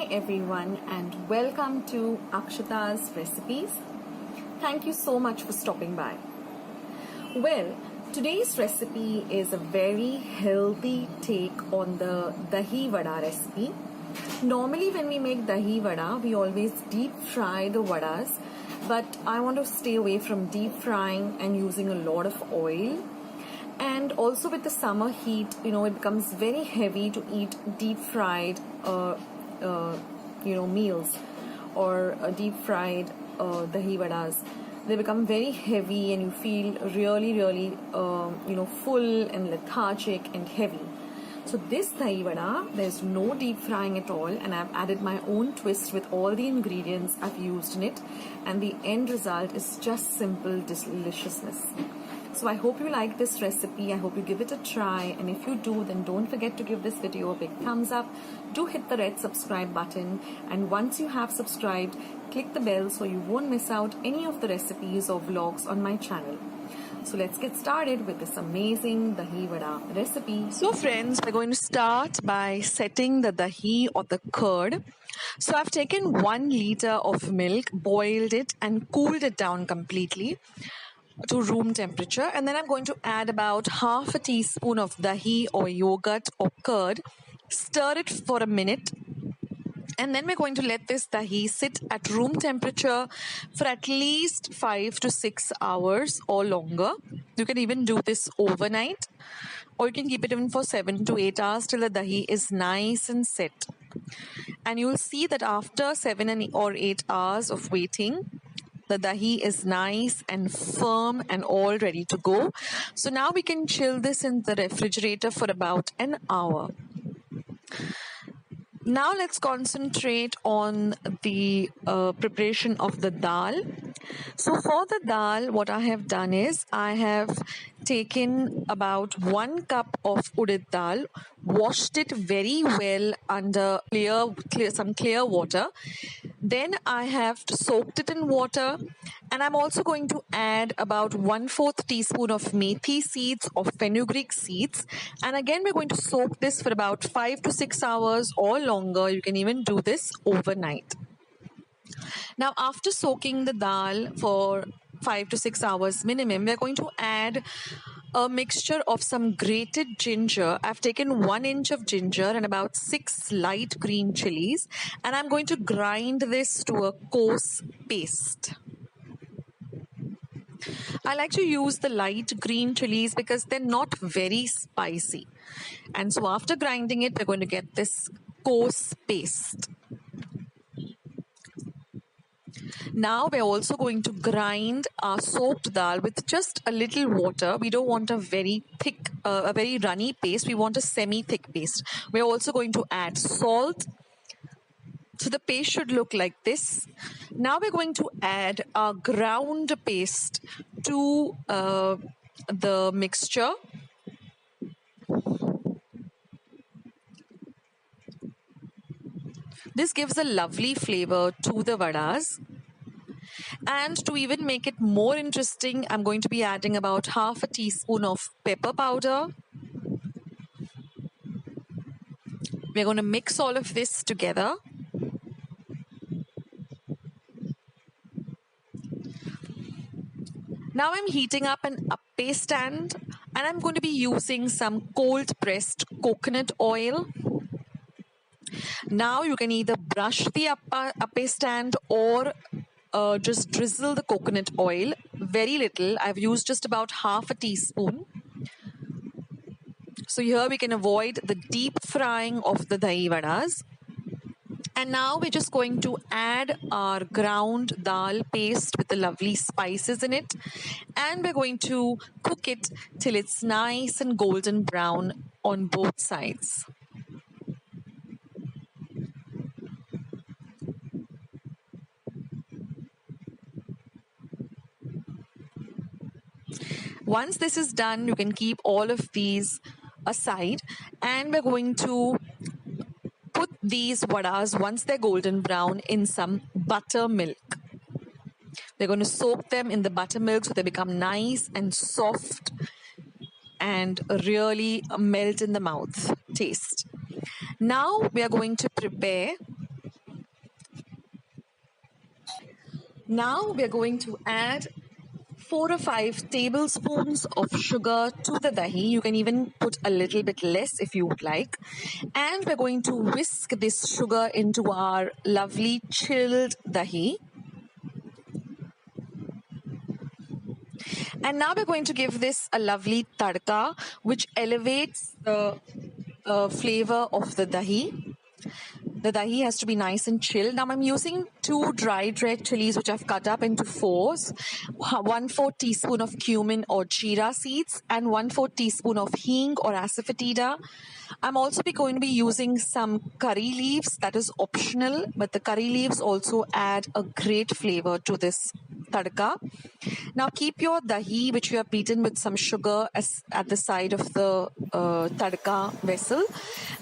everyone and welcome to Akshata's Recipes. Thank you so much for stopping by. Well, today's recipe is a very healthy take on the Dahi Vada recipe. Normally when we make Dahi Vada, we always deep fry the vadas, but I want to stay away from deep frying and using a lot of oil. And also with the summer heat, it becomes very heavy to eat deep fried meals or deep fried dahi vadas. They become very heavy and you feel really full and lethargic and heavy. So this dahi vada, there's no deep frying at all, and I've added my own twist with all the ingredients I've used in it, and the end result is just simple deliciousness. So I hope you like this recipe. I hope you give it a try, and if you do, then don't forget to give this video a big thumbs up. Do hit the red subscribe button, and once you have subscribed, click the bell so you won't miss out any of the recipes or vlogs on my channel. So let's get started with this amazing dahi vada recipe. So friends, we're going to start by setting the dahi or the curd. So I've taken 1 liter of milk, boiled it and cooled it down completely to room temperature, and then I'm going to add about half a teaspoon of dahi or yogurt or curd, stir it for a minute, and then we're going to let this dahi sit at room temperature for at least 5 to 6 hours or longer. You can even do this overnight, or you can keep it even for 7 to 8 hours till the dahi is nice and set. And you'll see that after 7 or 8 hours of waiting, the dahi is nice and firm and all ready to go. So now we can chill this in the refrigerator for about an hour. Now let's concentrate on the preparation of the dal. So for the dal, what I have done is I have taken about 1 cup of urad dal, washed it very well under some clear water. Then I have soaked it in water, and I'm also going to add about 1/4 teaspoon of methi seeds or fenugreek seeds. And again, we're going to soak this for about 5 to 6 hours or longer. You can even do this overnight. Now, after soaking the dal for 5 to 6 hours minimum, we're going to add a mixture of some grated ginger. I've taken 1 inch of ginger and about 6 light green chilies, and I'm going to grind this to a coarse paste. I like to use the light green chilies because they're not very spicy. And so after grinding it, we're going to get this coarse paste. Now we're also going to grind our soaked dal with just a little water. We don't want a very thick, a very runny paste. We want a semi-thick paste. We're also going to add salt. So the paste should look like this. Now we're going to add our ground paste to the mixture. This gives a lovely flavor to the vadas. And to even make it more interesting, I'm going to be adding about half a teaspoon of pepper powder. We're going to mix all of this together. Now I'm heating up an appe stand, and I'm going to be using some cold pressed coconut oil. Now you can either brush the appe stand or just drizzle the coconut oil very little. I've used just about half a teaspoon. So here we can avoid the deep frying of the dahi vadas. And now we're just going to add our ground dal paste with the lovely spices in it, and we're going to cook it till it's nice and golden brown on both sides. Once this is done, you can keep all of these aside, and we're going to put these vadas, once they're golden brown, in some buttermilk. We're going to soak them in the buttermilk so they become nice and soft and really melt in the mouth taste. Now we are going to prepare Now we're going to add 4 or 5 tablespoons of sugar to the dahi. You can even put a little bit less if you would like. And we're going to whisk this sugar into our lovely chilled dahi. And now we're going to give this a lovely tadka, which elevates the flavor of the dahi. The dahi has to be nice and chilled. Now I'm using 2 dried red chilies, which I've cut up into fours, 1/4 teaspoon of cumin or jeera seeds, and 1/4 teaspoon of hing or asafoetida. I'm also going to be using some curry leaves. That is optional, but the curry leaves also add a great flavor to this tadka. Now keep your dahi, which you have beaten with some sugar, at the side of the tadka vessel.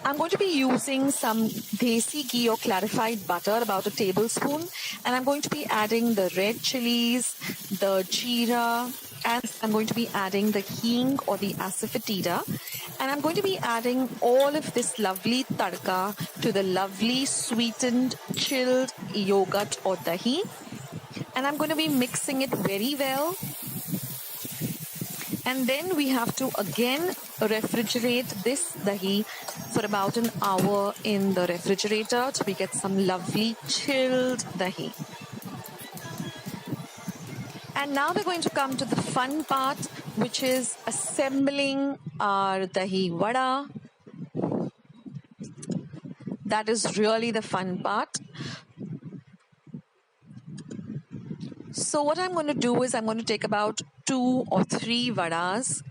I'm going to be using some desi ghee or clarified butter, about a tablespoon, and I'm going to be adding the red chilies, the jeera, and I'm going to be adding the hing or the asafoetida, and I'm going to be adding all of this lovely tadka to the lovely sweetened chilled yogurt or dahi, and I'm going to be mixing it very well. And then we have to again refrigerate this dahi for about an hour in the refrigerator so we get some lovely chilled dahi. And now we're going to come to the fun part, which is assembling our dahi vada. That is really the fun part. So what I'm going to do is I'm going to take about 2 or 3 vadas,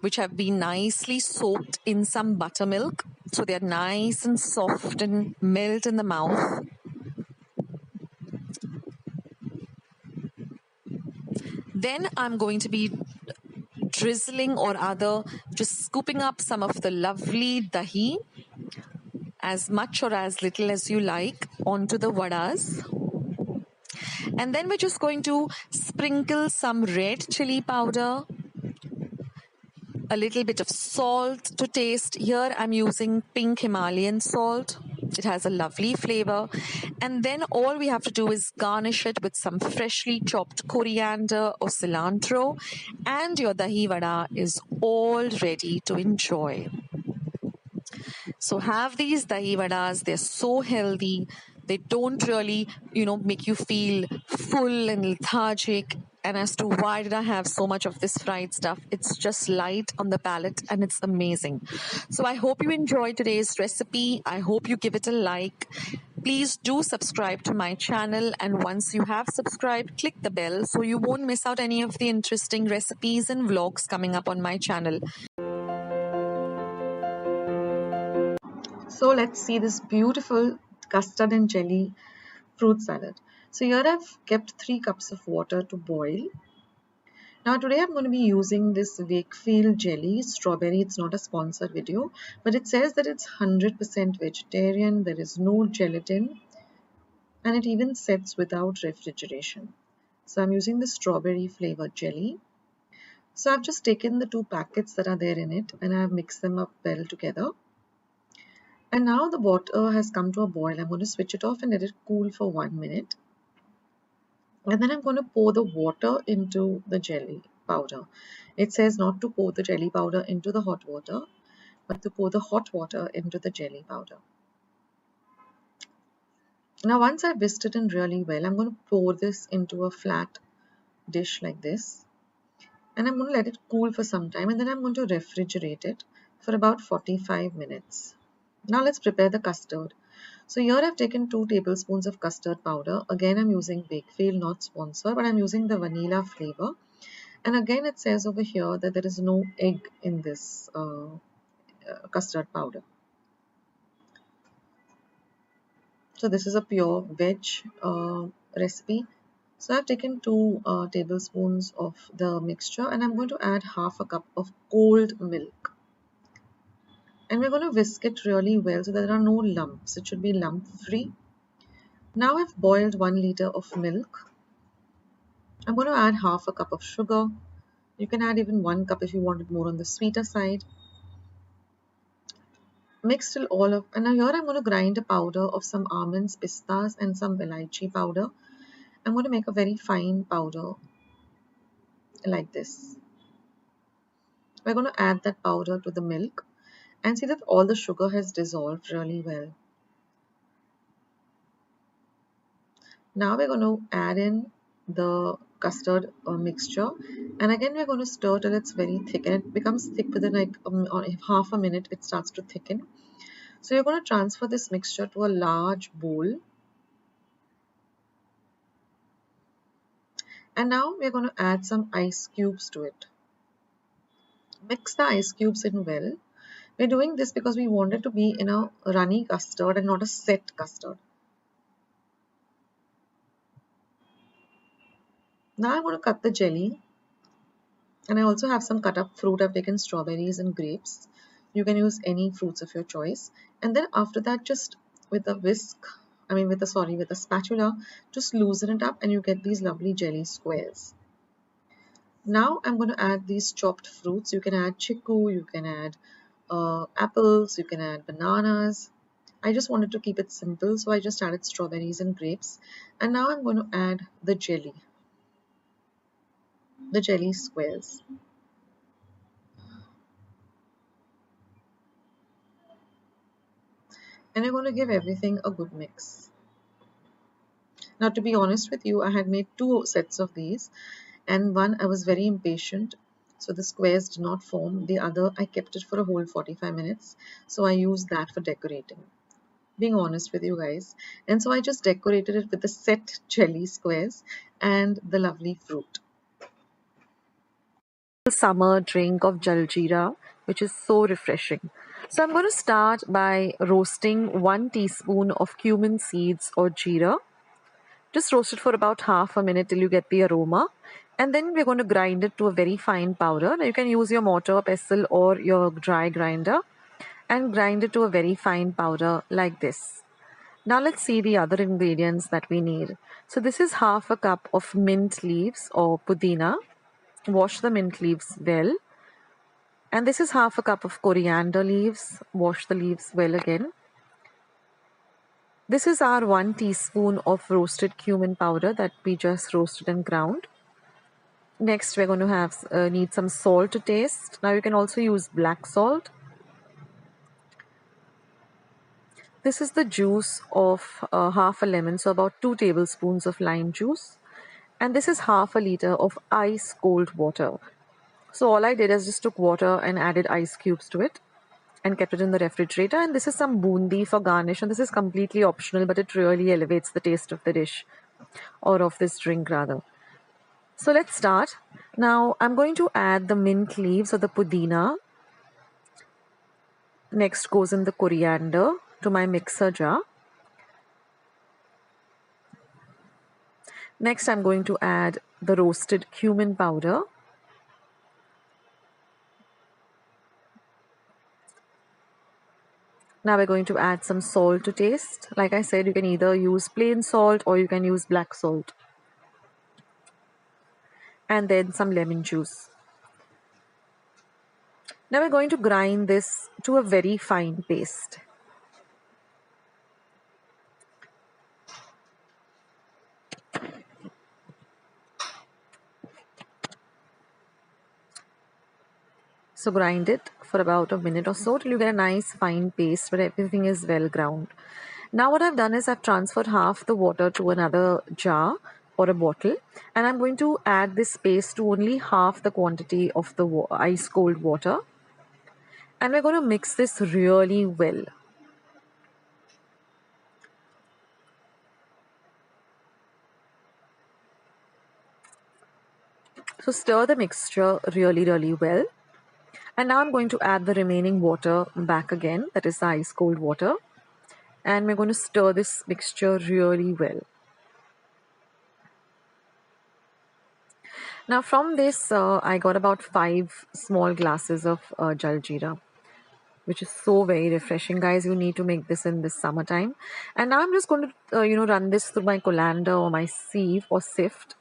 which have been nicely soaked in some buttermilk, so they're nice and soft and melt in the mouth. Then I'm going to be drizzling, or rather just scooping up some of the lovely dahi, as much or as little as you like, onto the vadas. And then we're just going to sprinkle some red chili powder, a little bit of salt to taste. Here I'm using pink Himalayan salt. It has a lovely flavor. And then all we have to do is garnish it with some freshly chopped coriander or cilantro, and your dahi vada is all ready to enjoy. So have these dahi vadas. They're so healthy. They don't really, make you feel full and lethargic. And as to why did I have so much of this fried stuff, it's just light on the palate and it's amazing. So I hope you enjoyed today's recipe. I hope you give it a like. Please do subscribe to my channel, and once you have subscribed, click the bell so you won't miss out any of the interesting recipes and vlogs coming up on my channel. So let's see this beautiful custard and jelly fruit salad. So here I've kept 3 cups of water to boil. Now today I'm going to be using this Wakefield jelly strawberry. It's not a sponsored video, but it says that it's 100% vegetarian. There is no gelatin, and it even sets without refrigeration. So I'm using the strawberry flavored jelly. So I've just taken the 2 packets that are there in it and I've mixed them up well together. And now the water has come to a boil. I'm going to switch it off and let it cool for 1 minute. And then I'm going to pour the water into the jelly powder. It says not to pour the jelly powder into the hot water, but to pour the hot water into the jelly powder. Now once I've whisked it in really well, I'm going to pour this into a flat dish like this. And I'm going to let it cool for some time, and then I'm going to refrigerate it for about 45 minutes. Now let's prepare the custard. So here I've taken 2 tablespoons of custard powder. Again, I'm using Wakefield, not sponsored, but I'm using the vanilla flavor. And again, it says over here that there is no egg in this custard powder. So this is a pure veg recipe. So I've taken 2 tablespoons of the mixture, and I'm going to add half a cup of cold milk. And we're going to whisk it really well so that there are no lumps. It should be lump free. Now I've boiled 1 liter of milk. I'm going to add half a cup of sugar. You can add even 1 cup if you want it more on the sweeter side. Mix till all of, and now here I'm going to grind a powder of some almonds, pistas, and some elaichi powder. I'm going to make a very fine powder like this. We're going to add that powder to the milk and see that all the sugar has dissolved really well. Now we're going to add in the custard mixture, and again we're going to stir till it's very thick, and it becomes thick within like half a minute. It starts to thicken. So you're going to transfer this mixture to a large bowl, and now we're going to add some ice cubes to it. Mix the ice cubes in well. We're doing this because we want it to be in a runny custard and not a set custard. Now I'm going to cut the jelly, and I also have some cut up fruit. I've taken strawberries and grapes. You can use any fruits of your choice. And then after that, just with a whisk, with a spatula, just loosen it up and you get these lovely jelly squares. Now I'm going to add these chopped fruits. You can add chiku, you can add apples, you can add bananas. I just wanted to keep it simple, so I just added strawberries and grapes. And now I'm going to add the jelly squares. And I'm going to give everything a good mix. Now, to be honest with you, I had made 2 sets of these, and one I was very impatient, so the squares did not form. The other I kept it for a whole 45 minutes, so I used that for decorating. Being honest with you guys. And so I just decorated it with the set jelly squares and the lovely fruit. Summer drink of Jaljira, which is so refreshing. So I'm going to start by roasting 1 teaspoon of cumin seeds or jeera. Just roast it for about half a minute till you get the aroma. And then we're going to grind it to a very fine powder. Now you can use your mortar, pestle or your dry grinder and grind it to a very fine powder like this. Now let's see the other ingredients that we need. So this is half a cup of mint leaves or pudina. Wash the mint leaves well. And this is half a cup of coriander leaves. Wash the leaves well again. This is our 1 teaspoon of roasted cumin powder that we just roasted and ground. Next, we're going to have need some salt to taste. Now you can also use black salt. This is the juice of half a lemon, so about 2 tablespoons of lime juice. And this is half a liter of ice cold water. So all I did is just took water and added ice cubes to it and kept it in the refrigerator. And this is some bundi for garnish, and this is completely optional, but it really elevates the taste of the dish, or of this drink rather. So let's start. Now I'm going to add the mint leaves or the pudina. Next goes in the coriander to my mixer jar. Next I'm going to add the roasted cumin powder. Now we're going to add some salt to taste. Like I said, you can either use plain salt or you can use black salt. And then some lemon juice. Now we're going to grind this to a very fine paste. So grind it for about a minute or so till you get a nice fine paste where everything is well ground. Now what I've done is I've transferred half the water to another jar or a bottle, and I'm going to add this paste to only half the quantity of the ice cold water. And we're going to mix this really well. So stir the mixture really well. And now I'm going to add the remaining water back again, that is the ice cold water. And we're going to stir this mixture really well. Now from this, I got about 5 small glasses of Jaljira, which is so very refreshing. Guys, you need to make this in this summertime. And now I'm just going to, run this through my colander or my sieve or sift.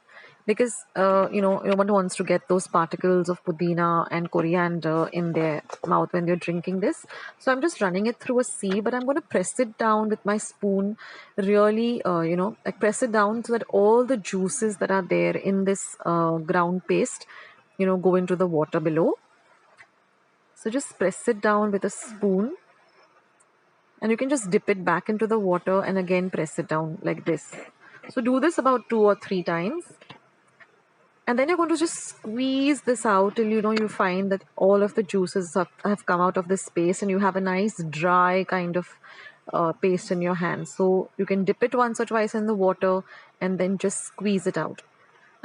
because no one wants to get those particles of pudina and coriander in their mouth when they're drinking this. So I'm just running it through a sieve, but I'm going to press it down with my spoon, really, like press it down so that all the juices that are there in this ground paste, go into the water below. So just press it down with a spoon, and you can just dip it back into the water and again press it down like this. So do this about 2 or 3 times. And then you're going to just squeeze this out till you find that all of the juices have come out of this paste, and you have a nice dry kind of paste in your hand. So you can dip it once or twice in the water and then just squeeze it out.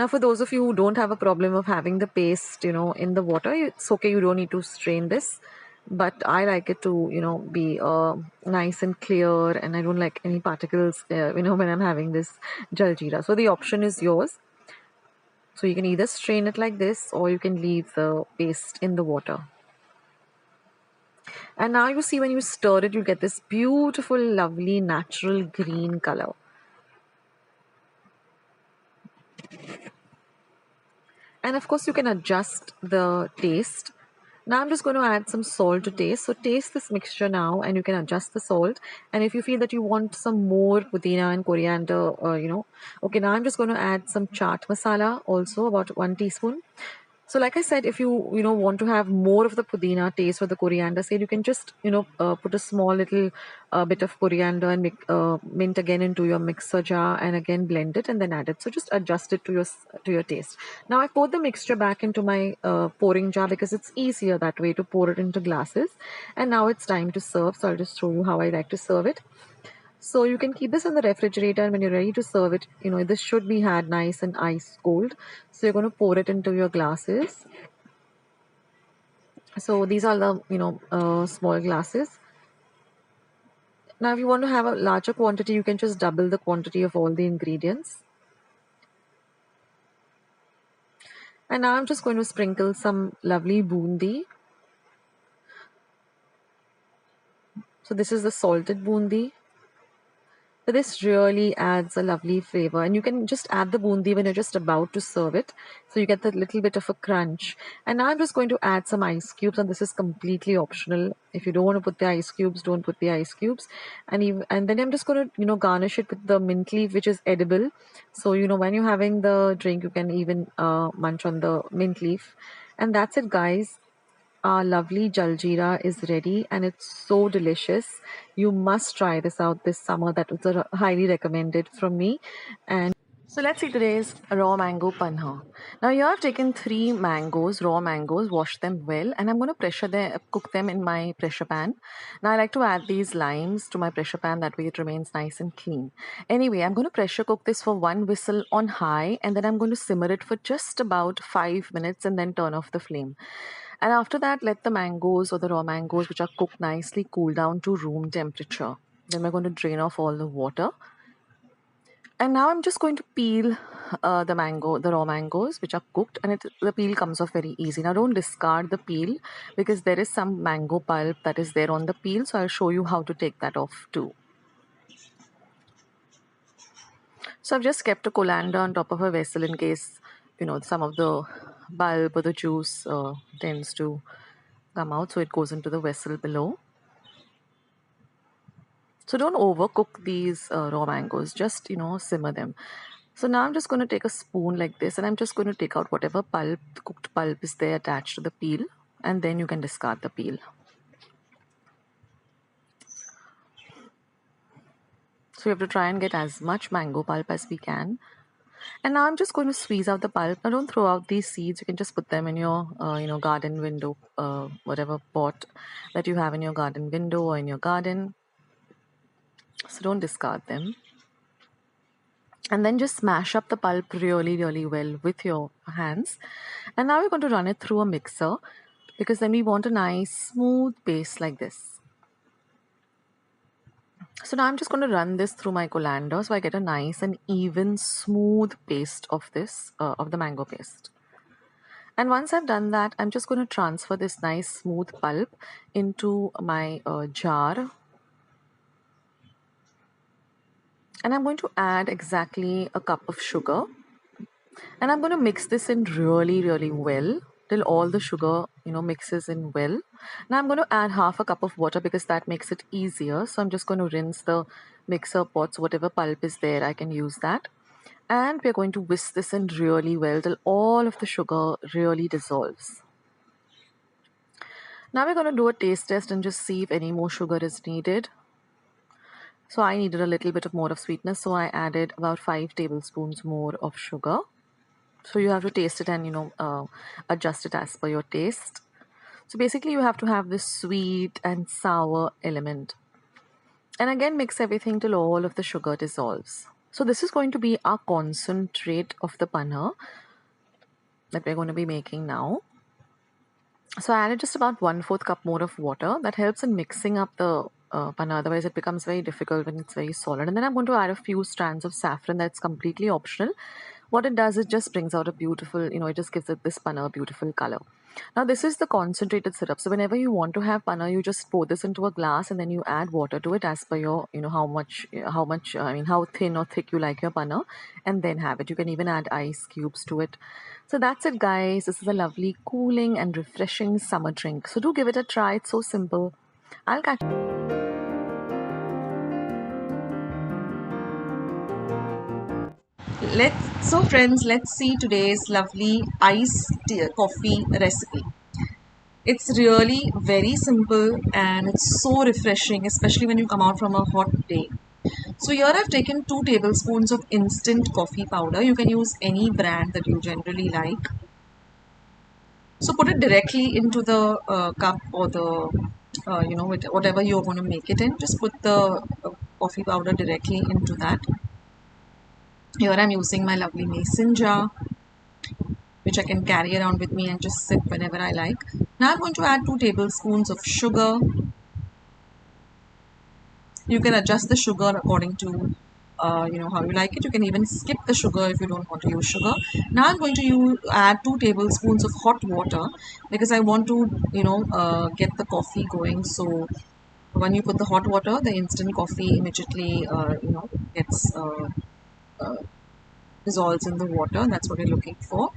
Now, for those of you who don't have a problem of having the paste, in the water, it's okay. You don't need to strain this. But I like it to, be nice and clear, and I don't like any particles, when I'm having this Jaljira. So the option is yours. So you can either strain it like this, or you can leave the paste in the water. And now you see when you stir it, you get this beautiful, lovely, natural green color. And of course, you can adjust the taste. Now I'm just going to add some salt to taste. So taste this mixture now, and you can adjust the salt. And if you feel that you want some more pudina and coriander, okay, now I'm just going to add some chaat masala also, about 1 teaspoon. So, like I said, if you want to have more of the pudina taste or the coriander seed, you can just put a small little bit of coriander and mint again into your mixer jar, and again blend it and then add it. So just adjust it to your taste. Now I poured the mixture back into my pouring jar because it's easier that way to pour it into glasses. And now it's time to serve. So I'll just show you how I like to serve it. So you can keep this in the refrigerator, and when you're ready to serve it, this should be had nice and ice cold. So you're going to pour it into your glasses. So these are the small glasses. Now if you want to have a larger quantity, you can just double the quantity of all the ingredients. And now I'm just going to sprinkle some lovely bundi. So this is the salted bundi. But this really adds a lovely flavor, and you can just add the bundi when you're just about to serve it, so you get that little bit of a crunch. And now I'm just going to add some ice cubes, and this is completely optional. If you don't want to put the ice cubes, don't put the ice cubes. And then I'm just going to garnish it with the mint leaf, which is edible. So when you're having the drink, you can even munch on the mint leaf. And that's it, guys. Our lovely Jaljira is ready, and it's so delicious. You must try this out this summer. That was highly recommended from me. And so let's see today's raw mango panha. Now here I've taken 3 mangoes, raw mangoes, washed them well, and I'm going to cook them in my pressure pan. Now I like to add these limes to my pressure pan, that way it remains nice and clean. Anyway, I'm going to pressure cook this for 1 whistle on high, and then I'm going to simmer it for just about 5 minutes and then turn off the flame. And after that, let the mangoes or the raw mangoes, which are cooked nicely, cool down to room temperature. Then we're going to drain off all the water. And now I'm just going to peel the raw mangoes, which are cooked, and the peel comes off very easy. Now don't discard the peel, because there is some mango pulp that is there on the peel. So I'll show you how to take that off too. So I've just kept a colander on top of a vessel in case, some of the bulb or the juice tends to come out. So it goes into the vessel below. So don't overcook these raw mangoes, just, simmer them. So now I'm just going to take a spoon like this, and I'm just going to take out whatever cooked pulp is there attached to the peel, and then you can discard the peel. So we have to try and get as much mango pulp as we can. And now I'm just going to squeeze out the pulp. Now don't throw out these seeds. You can just put them in your, garden window, whatever pot that you have in your garden window or in your garden. So don't discard them. And then just smash up the pulp really, really well with your hands. And now we're going to run it through a mixer, because then we want a nice smooth paste like this. So now I'm just going to run this through my colander, so I get a nice and even smooth paste of this, of the mango paste. And once I've done that, I'm just going to transfer this nice smooth pulp into my jar. And I'm going to add exactly a cup of sugar. And I'm going to mix this in really, really well till all the sugar, mixes in well. Now I'm going to add half a cup of water because that makes it easier. So I'm just going to rinse the mixer pots, whatever pulp is there, I can use that. And we're going to whisk this in really well till all of the sugar really dissolves. Now we're going to do a taste test and just see if any more sugar is needed. So I needed a little bit of more of sweetness, so I added about 5 tablespoons more of sugar. So you have to taste it and adjust it as per your taste. So basically you have to have this sweet and sour element. And again mix everything till all of the sugar dissolves. So this is going to be our concentrate of the panha that we're going to be making now. So I added just about 1/4 cup more of water. That helps in mixing up the panna. Otherwise it becomes very difficult when it's very solid. And then I'm going to add a few strands of saffron. That's completely optional. What it does, it just brings out a beautiful, it just gives it this panna a beautiful color. Now this is the concentrated syrup. So whenever you want to have panna, you just pour this into a glass and then you add water to it as per your, how thin or thick you like your panna, and then have it. You can even add ice cubes to it. So that's it, guys. This is a lovely, cooling and refreshing summer drink. So do give it a try. It's so simple. I'll catch So friends, let's see today's lovely iced coffee recipe. It's really very simple and it's so refreshing, especially when you come out from a hot day. So here I've taken 2 tablespoons of instant coffee powder. You can use any brand that you generally like. So put it directly into the cup or the, whatever you're going to make it in. Just put the coffee powder directly into that. Here I'm using my lovely mason jar, which I can carry around with me and just sip whenever I like. Now I'm going to add 2 tablespoons of sugar. You can adjust the sugar according to how you like it. You can even skip the sugar if you don't want to use sugar. Now I'm going to add 2 tablespoons of hot water because I want to get the coffee going. So when you put the hot water, the instant coffee immediately gets dissolves in the water. That's what we're looking for.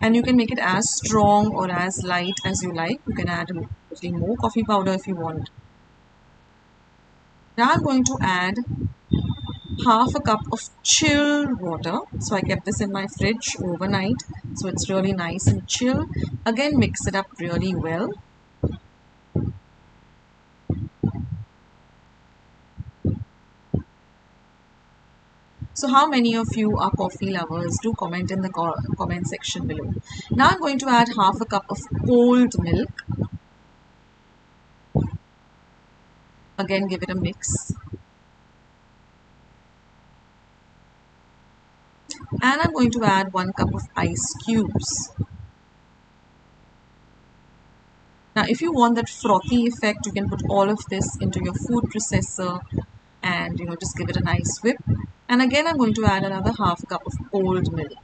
And you can make it as strong or as light as you like. You can add a little more coffee powder if you want. Now I'm going to add half a cup of chilled water. So I kept this in my fridge overnight, so it's really nice and chill. Again, mix it up really well. So how many of you are coffee lovers? Do comment in the comment section below. Now I'm going to add half a cup of cold milk. Again, give it a mix. And I'm going to add 1 cup of ice cubes. Now if you want that frothy effect, you can put all of this into your food processor and just give it a nice whip. And again I'm going to add another half cup of cold milk.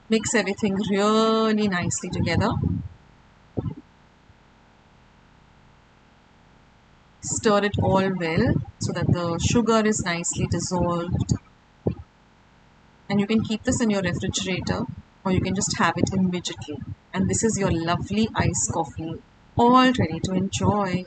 Mix everything really nicely together. Stir it all well so that the sugar is nicely dissolved. And you can keep this in your refrigerator or you can just have it immediately. And this is your lovely iced coffee, all ready to enjoy.